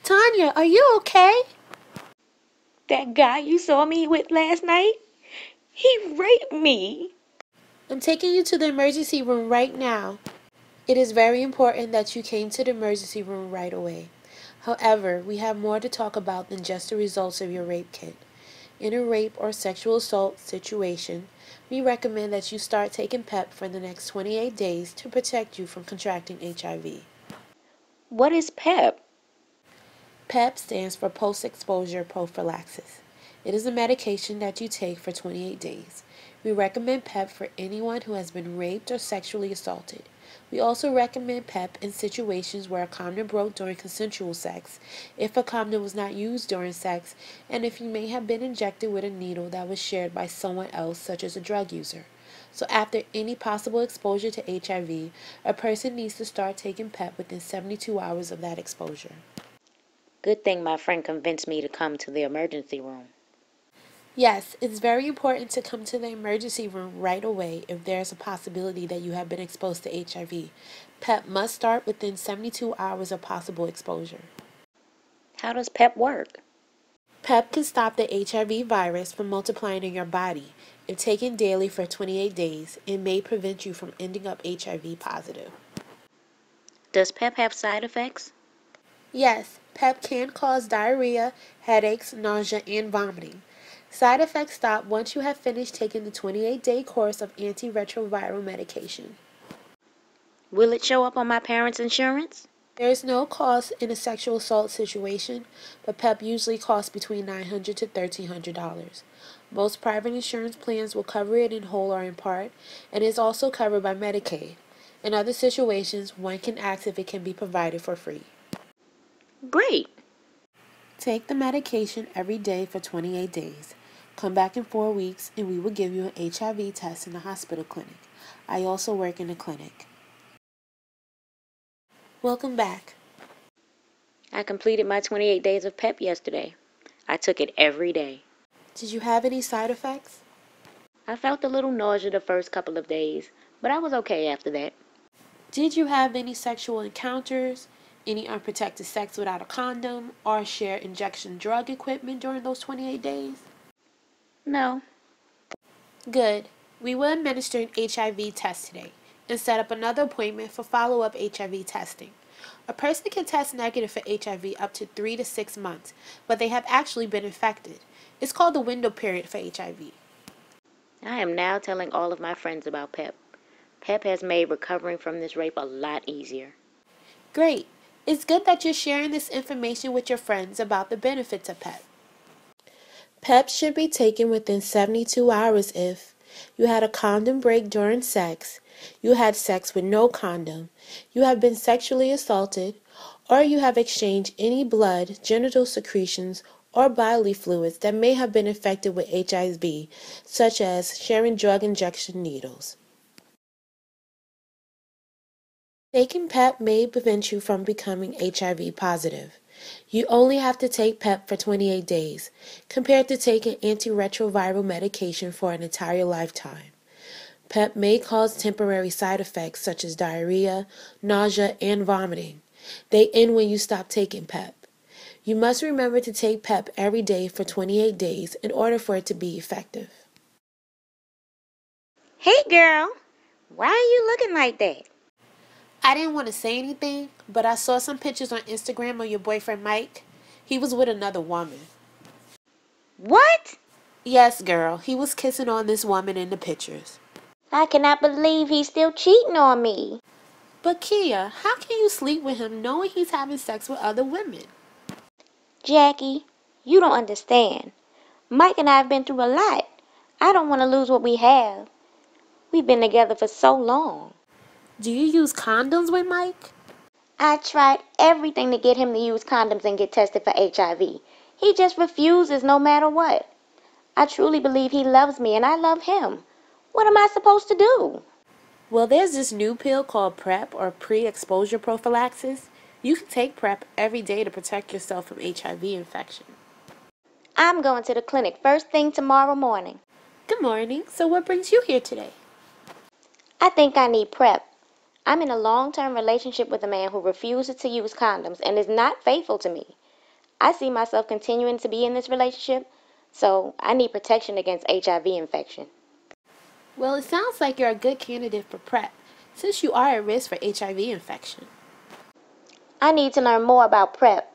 Tanya, are you okay? That guy you saw me with last night, he raped me. I'm taking you to the emergency room right now. It is very important that you came to the emergency room right away. However, we have more to talk about than just the results of your rape kit. In a rape or sexual assault situation, we recommend that you start taking PEP for the next 28 days to protect you from contracting HIV. What is PEP? PEP stands for post-exposure prophylaxis. It is a medication that you take for 28 days. We recommend PEP for anyone who has been raped or sexually assaulted. We also recommend PEP in situations where a condom broke during consensual sex, if a condom was not used during sex, and if you may have been injected with a needle that was shared by someone else, such as a drug user. So after any possible exposure to HIV, a person needs to start taking PEP within 72 hours of that exposure. Good thing my friend convinced me to come to the emergency room. Yes, it's very important to come to the emergency room right away if there is a possibility that you have been exposed to HIV. PEP must start within 72 hours of possible exposure. How does PEP work? PEP can stop the HIV virus from multiplying in your body. If taken daily for 28 days, it may prevent you from ending up HIV positive. Does PEP have side effects? Yes, PEP can cause diarrhea, headaches, nausea, and vomiting. Side effects stop once you have finished taking the 28-day course of antiretroviral medication. Will it show up on my parents' insurance? There is no cost in a sexual assault situation, but PEP usually costs between $900 to $1,300. Most private insurance plans will cover it in whole or in part, and is also covered by Medicaid. In other situations, one can ask if it can be provided for free. Great. Take the medication every day for 28 days. Come back in 4 weeks and we will give you an HIV test in the hospital clinic. I also work in a clinic. Welcome back. I completed my 28 days of PEP yesterday. I took it every day. Did you have any side effects? I felt a little nausea the first couple of days, but I was okay after that. Did you have any sexual encounters, any unprotected sex without a condom, or share injection drug equipment during those 28 days? No. Good. We will administer an HIV test today and set up another appointment for follow-up HIV testing. A person can test negative for HIV up to 3 to 6 months, but they have actually been infected. It's called the window period for HIV. I am now telling all of my friends about PEP. PEP has made recovering from this rape a lot easier. Great. It's good that you're sharing this information with your friends about the benefits of PEP. PEP should be taken within 72 hours if you had a condom break during sex, you had sex with no condom, you have been sexually assaulted, or you have exchanged any blood, genital secretions, or bodily fluids that may have been infected with HIV, such as sharing drug injection needles. Taking PEP may prevent you from becoming HIV positive. You only have to take PEP for 28 days, compared to taking antiretroviral medication for an entire lifetime. PEP may cause temporary side effects such as diarrhea, nausea, and vomiting. They end when you stop taking PEP. You must remember to take PEP every day for 28 days in order for it to be effective. Hey girl, why are you looking like that? I didn't want to say anything, but I saw some pictures on Instagram of your boyfriend Mike. He was with another woman. What? Yes, girl, he was kissing on this woman in the pictures. I cannot believe he's still cheating on me. But Kia, how can you sleep with him knowing he's having sex with other women? Jackie, you don't understand. Mike and I have been through a lot. I don't want to lose what we have. We've been together for so long. Do you use condoms with Mike? I tried everything to get him to use condoms and get tested for HIV. He just refuses no matter what. I truly believe he loves me and I love him. What am I supposed to do? Well, there's this new pill called PrEP or pre-exposure prophylaxis. You can take PrEP every day to protect yourself from HIV infection. I'm going to the clinic first thing tomorrow morning. Good morning. So what brings you here today? I think I need PrEP. I'm in a long-term relationship with a man who refuses to use condoms and is not faithful to me. I see myself continuing to be in this relationship, so I need protection against HIV infection. Well, it sounds like you're a good candidate for PrEP, since you are at risk for HIV infection. I need to learn more about PrEP.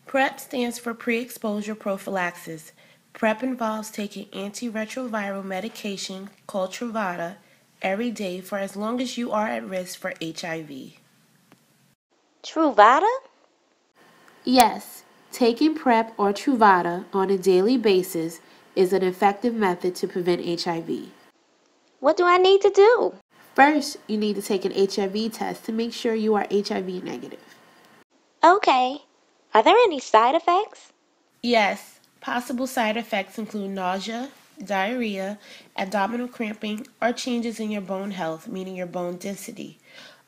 PrEP stands for pre-exposure prophylaxis. PrEP involves taking antiretroviral medication called Truvada every day for as long as you are at risk for HIV. Truvada? Yes, taking PrEP or Truvada on a daily basis is an effective method to prevent HIV. What do I need to do? First, you need to take an HIV test to make sure you are HIV negative. Okay. Are there any side effects? Yes, possible side effects include nausea, diarrhea, abdominal cramping, or changes in your bone health, meaning your bone density.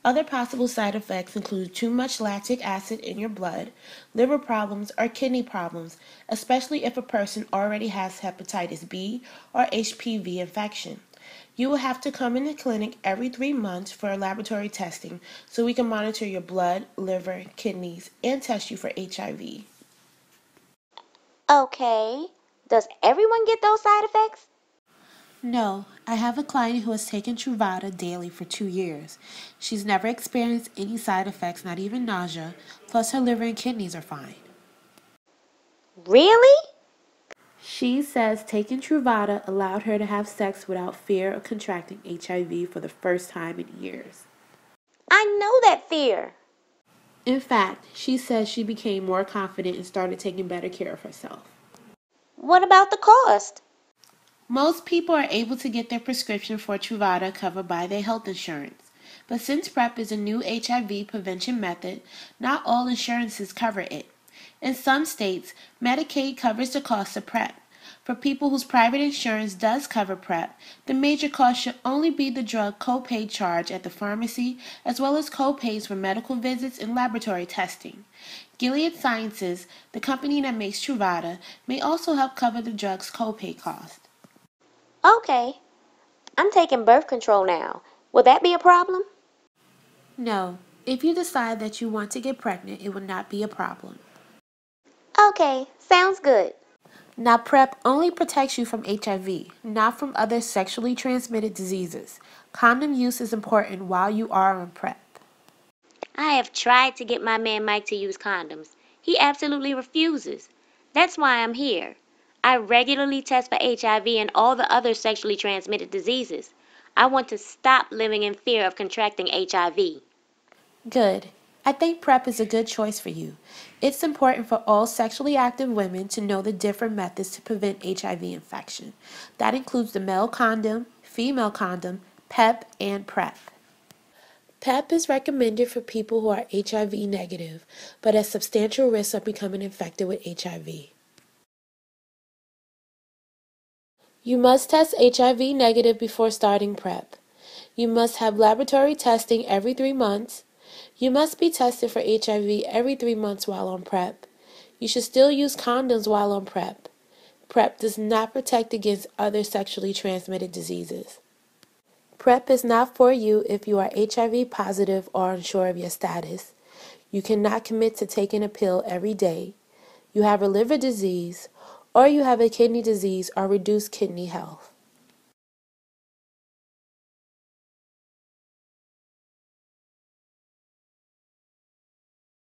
Other possible side effects include too much lactic acid in your blood, liver problems, or kidney problems, especially if a person already has hepatitis B or HPV infection. You will have to come in the clinic every 3 months for laboratory testing so we can monitor your blood, liver, kidneys, and test you for HIV. Okay. Does everyone get those side effects? No, I have a client who has taken Truvada daily for 2 years. She's never experienced any side effects, not even nausea, plus her liver and kidneys are fine. Really? She says taking Truvada allowed her to have sex without fear of contracting HIV for the first time in years. I know that fear. In fact, she says she became more confident and started taking better care of herself. What about the cost? Most people are able to get their prescription for Truvada covered by their health insurance. But since PrEP is a new HIV prevention method, not all insurances cover it. In some states, Medicaid covers the cost of PrEP. For people whose private insurance does cover PrEP, the major cost should only be the drug copay charge at the pharmacy, as well as copays for medical visits and laboratory testing. Gilead Sciences, the company that makes Truvada, may also help cover the drug's copay cost. Okay. I'm taking birth control now. Will that be a problem? No, if you decide that you want to get pregnant, it will not be a problem. Okay, sounds good. Now, PrEP only protects you from HIV, not from other sexually transmitted diseases. Condom use is important while you are on PrEP. I have tried to get my man Mike to use condoms. He absolutely refuses. That's why I'm here. I regularly test for HIV and all the other sexually transmitted diseases. I want to stop living in fear of contracting HIV. Good. I think PrEP is a good choice for you. It's important for all sexually active women to know the different methods to prevent HIV infection. That includes the male condom, female condom, PEP, and PrEP. PEP is recommended for people who are HIV negative, but at substantial risk of becoming infected with HIV. You must test HIV negative before starting PrEP. You must have laboratory testing every 3 months. You must be tested for HIV every 3 months while on PrEP. You should still use condoms while on PrEP. PrEP does not protect against other sexually transmitted diseases. PrEP is not for you if you are HIV positive or unsure of your status. You cannot commit to taking a pill every day. You have a liver disease, or you have a kidney disease or reduced kidney health.